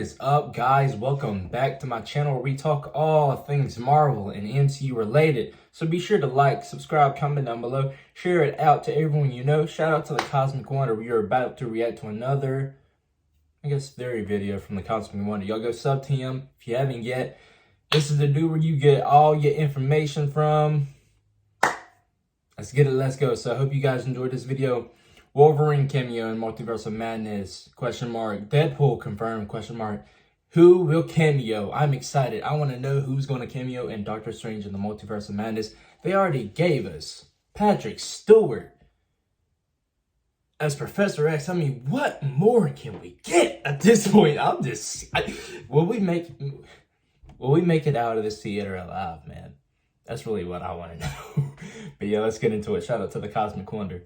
is up, guys? Welcome back to my channel where we talk all things Marvel and MCU related. So be sure to like, subscribe, comment down below, share it out to everyone you know. Shout out to the Cosmic Wonder. We are about to react to another, theory video from the Cosmic Wonder. Y'all go sub to him if you haven't yet. This is the dude where you get all your information from. Let's get it, let's go. So I hope you guys enjoyed this video. Wolverine cameo in Multiverse of Madness, question mark. Deadpool confirmed, question mark. Who will cameo? I'm excited. I want to know who's going to cameo in Doctor Strange in the Multiverse of Madness. They already gave us Patrick Stewart as Professor X. I mean, what more can we get at this point? Will we make it out of this theater alive, man? That's really what I want to know. But yeah, let's get into it. Shout out to the Cosmic Wonder.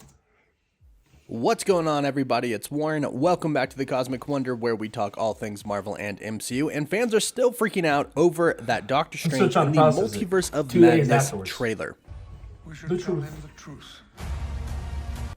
What's going on, everybody? It's Warren. Welcome back to the Cosmic Wonder, where we talk all things Marvel and MCU. And fans are still freaking out over that Doctor Strange and the Multiverse of Madness trailer. We should tell him the truth.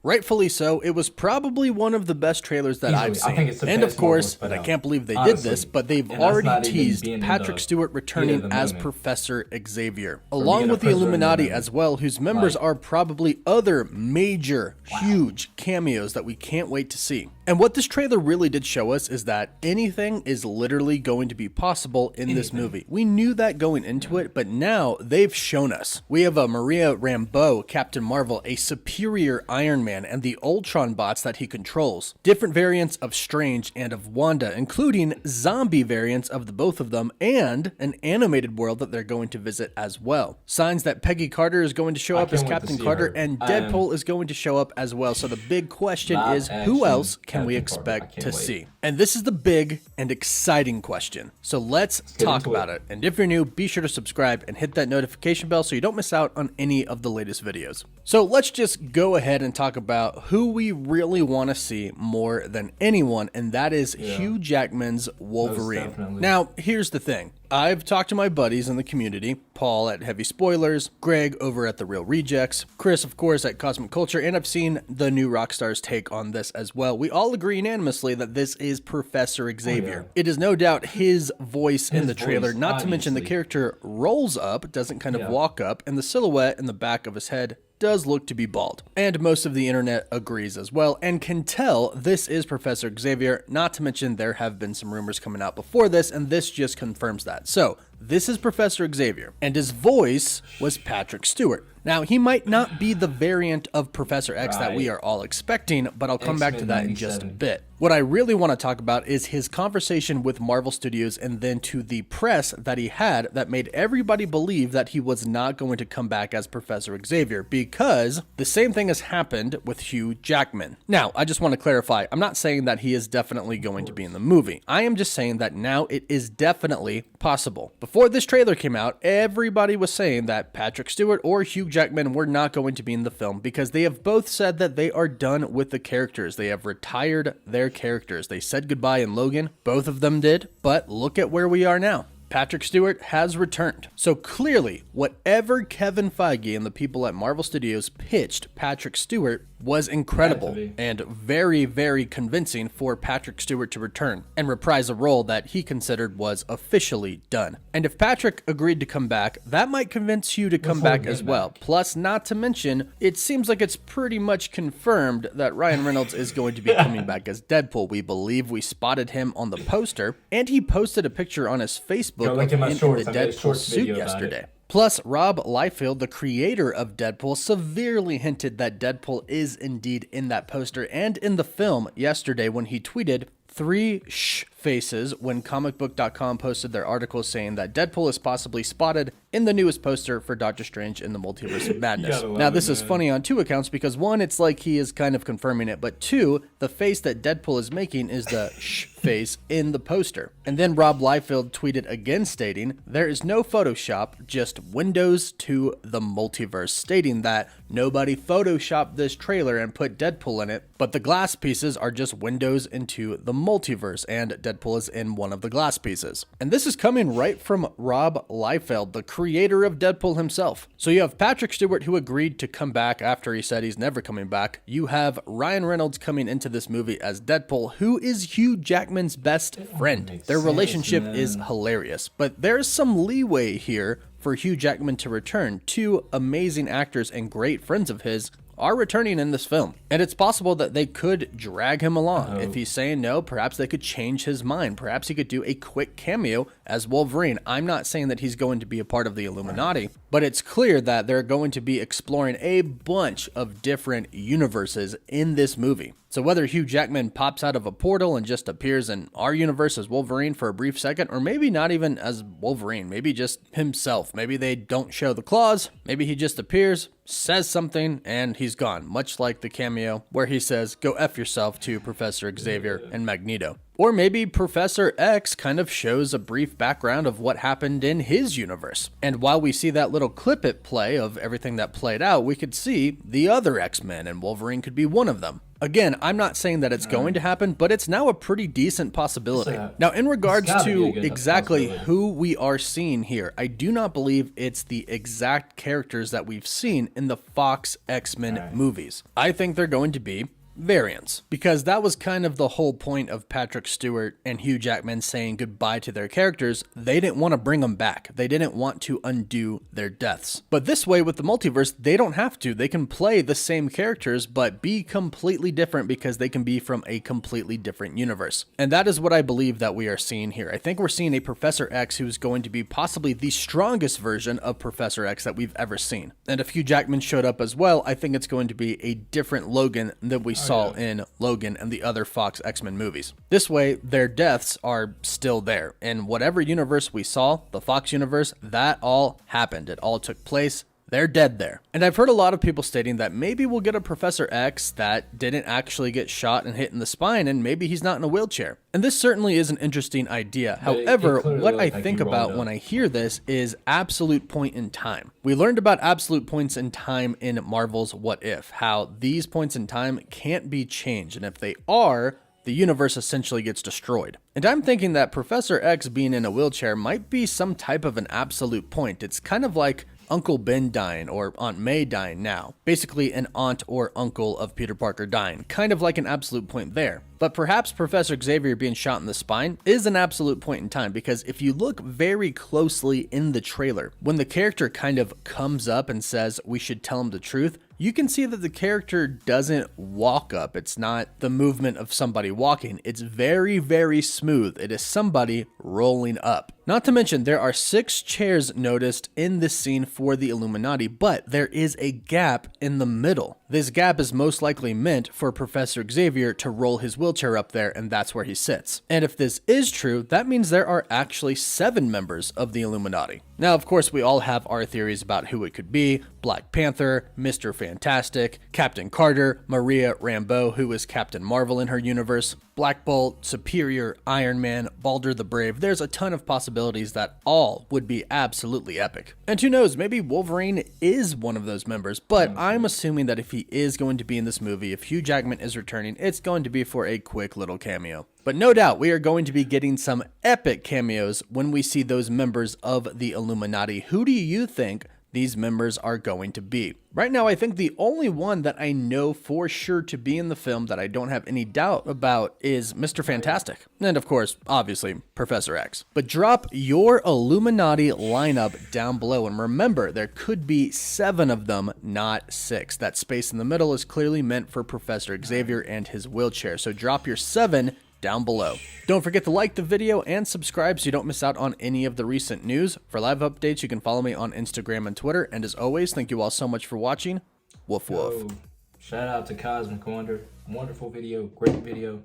Rightfully so. It was probably one of the best trailers that I've seen. And of course, I can't believe they did this, but they've already teased Patrick Stewart returning as Professor Xavier, along with the Illuminati as well, whose members are probably other major, huge cameos that we can't wait to see. And what this trailer really did show us is that anything is literally going to be possible in this movie. We knew that going into it, but now they've shown us. We have a Maria Rambeau, Captain Marvel, a superior Iron Man, and the Ultron bots that he controls. Different variants of Strange and of Wanda, including zombie variants of the both of them, and an animated world that they're going to visit as well. Signs that Peggy Carter is going to show up as Captain Carter, and Deadpool is going to show up as well. So the big question is, who else can we expect to see? And this is the big and exciting question. So let's talk about it. And if you're new, be sure to subscribe and hit that notification bell so you don't miss out on any of the latest videos. So let's just go ahead and talk about who we really want to see more than anyone, and that is Hugh Jackman's Wolverine. Now, here's the thing. I've talked to my buddies in the community, Paul at Heavy Spoilers, Greg over at The Real Rejects, Chris, of course, at Cosmic Culture, and I've seen the new Rockstar's take on this as well. We all agree unanimously that this is Professor Xavier. It is no doubt his voice in the trailer, not to mention the character rolls up, doesn't kind of walk up, and the silhouette in the back of his head does look to be bald. And most of the internet agrees as well and can tell this is Professor Xavier, not to mention there have been some rumors coming out before this, and this just confirms that. So this is Professor Xavier, and his voice was Patrick Stewart. Now, he might not be the variant of Professor X that we are all expecting, but I'll come back to that in just a bit. What I really want to talk about is his conversation with Marvel Studios and then to the press that he had that made everybody believe that he was not going to come back as Professor Xavier, because the same thing has happened with Hugh Jackman. Now, I just want to clarify, I'm not saying that he is definitely going to be in the movie. I am just saying that now it is definitely possible. Before this trailer came out, everybody was saying that Patrick Stewart or Hugh Jackman were not going to be in the film because they have both said that they are done with the characters. They have retired their characters. They said goodbye in Logan. Both of them did, but look at where we are now. Patrick Stewart has returned. So clearly, whatever Kevin Feige and the people at Marvel Studios pitched Patrick Stewart was incredible and very, very convincing for Patrick Stewart to return and reprise a role that he considered was officially done. And if Patrick agreed to come back, that might convince you to come back as well. Plus, not to mention, it seems like it's pretty much confirmed that Ryan Reynolds is going to be coming back as Deadpool. We believe we spotted him on the poster, and he posted a picture on his Facebook of him in the Deadpool suit yesterday. Plus, Rob Liefeld, the creator of Deadpool, severely hinted that Deadpool is indeed in that poster and in the film yesterday when he tweeted 3 shh faces when comicbook.com posted their article saying that Deadpool is possibly spotted in the newest poster for Doctor Strange in the Multiverse of Madness. Now, this is funny on 2 accounts because 1, it's like he is kind of confirming it, but 2, the face that Deadpool is making is the shh face in the poster. And then Rob Liefeld tweeted again stating, there is no Photoshop, just windows to the multiverse, stating that nobody Photoshopped this trailer and put Deadpool in it, but the glass pieces are just windows into the multiverse, and Deadpool Deadpool is in one of the glass pieces. And this is coming right from Rob Liefeld, the creator of Deadpool himself. So you have Patrick Stewart, who agreed to come back after he said he's never coming back. You have Ryan Reynolds coming into this movie as Deadpool, who is Hugh Jackman's best friend. Their relationship is hilarious, but there's some leeway here for Hugh Jackman to return. Two amazing actors and great friends of his are returning in this film. And it's possible that they could drag him along. If he's saying no, perhaps they could change his mind. Perhaps he could do a quick cameo as Wolverine. I'm not saying that he's going to be a part of the Illuminati, but it's clear that they're going to be exploring a bunch of different universes in this movie. So whether Hugh Jackman pops out of a portal and just appears in our universe as Wolverine for a brief second, or maybe not even as Wolverine, maybe just himself. Maybe they don't show the claws, maybe he just appears, says something, and he's gone. Much like the cameo where he says, "Go F yourself" to Professor Xavier and Magneto. Or maybe Professor X kind of shows a brief background of what happened in his universe. And while we see that little clip it play of everything that played out, we could see the other X-Men, and Wolverine could be one of them. Again, I'm not saying that it's going to happen, but it's now a pretty decent possibility. Now, in regards to exactly who we are seeing here, I do not believe it's the exact characters that we've seen in the Fox X-Men movies. I think they're going to be variants, because that was kind of the whole point of Patrick Stewart and Hugh Jackman saying goodbye to their characters. They didn't want to bring them back. They didn't want to undo their deaths. But this way, with the multiverse, they don't have to. They can play the same characters, but be completely different because they can be from a completely different universe. And that is what I believe that we are seeing here. I think we're seeing a Professor X who's going to be possibly the strongest version of Professor X that we've ever seen. And if Hugh Jackman showed up as well, I think it's going to be a different Logan than we saw in Logan and the other Fox X-Men movies. This way, their deaths are still there. In whatever universe we saw, the Fox universe, that all happened. It all took place. They're dead there. And I've heard a lot of people stating that maybe we'll get a Professor X that didn't actually get shot and hit in the spine, and maybe he's not in a wheelchair. And this certainly is an interesting idea. However, what I think about when I hear this is absolute point in time. We learned about absolute points in time in Marvel's What If, how these points in time can't be changed, and if they are, the universe essentially gets destroyed. And I'm thinking that Professor X being in a wheelchair might be some type of an absolute point. It's kind of like Uncle Ben dying or Aunt May dying now. Basically an aunt or uncle of Peter Parker dying. Kind of like an absolute point there. But perhaps Professor Xavier being shot in the spine is an absolute point in time, because if you look very closely in the trailer, when the character kind of comes up and says we should tell him the truth, you can see that the character doesn't walk up. It's not the movement of somebody walking. It's very, very smooth. It is somebody rolling up. Not to mention, there are 6 chairs noticed in this scene for the Illuminati, but there is a gap in the middle. This gap is most likely meant for Professor Xavier to roll his wheelchair up there, and that's where he sits. And if this is true, that means there are actually 7 members of the Illuminati. Now, of course, we all have our theories about who it could be. Black Panther, Mr. Fantastic, Captain Carter, Maria Rambeau, who is Captain Marvel in her universe, Black Bolt, Superior, Iron Man, Balder the Brave. There's a ton of possibilities that all would be absolutely epic. And who knows, maybe Wolverine is one of those members, but I'm assuming that if he is going to be in this movie, if Hugh Jackman is returning, it's going to be for a quick little cameo. But no doubt, we are going to be getting some epic cameos when we see those members of the Illuminati. Who do you think these members are going to be? Right now, I think the only one that I know for sure to be in the film that I don't have any doubt about is Mr. Fantastic. And of course, obviously, Professor X. But drop your Illuminati lineup down below. And remember, there could be 7 of them, not 6. That space in the middle is clearly meant for Professor Xavier and his wheelchair. So drop your 7 down below. Don't forget to like the video and subscribe so you don't miss out on any of the recent news. For live updates, you can follow me on Instagram and Twitter. And as always, thank you all so much for watching. Woof woof. Shout out to Cosmic Wonder. Wonderful video. Great video.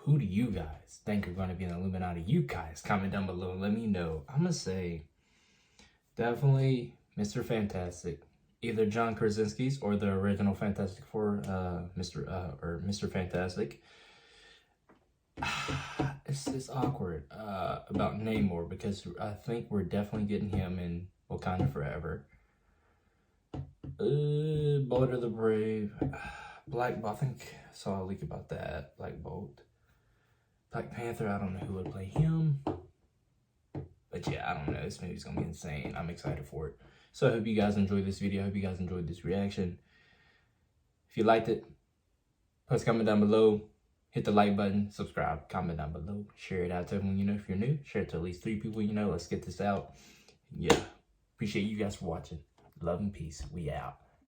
Who do you guys think are going to be in the Illuminati? You guys comment down below and let me know. I'm going to say definitely Mr. Fantastic. Either John Krasinski's or the original Fantastic Four, Mr. Fantastic. It's awkward about Namor, because I think we're definitely getting him in Wakanda Forever. Balder the Brave, Black Bolt. I think I saw a leak about that. Black Bolt. Black Panther, I don't know who would play him. But yeah, I don't know. This movie's gonna be insane. I'm excited for it. So I hope you guys enjoyed this video. I hope you guys enjoyed this reaction. If you liked it, post a comment down below. Hit the like button, subscribe, comment down below. Share it out to everyone you know if you're new. Share it to at least 3 people you know. Let's get this out. Yeah. Appreciate you guys for watching. Love and peace. We out.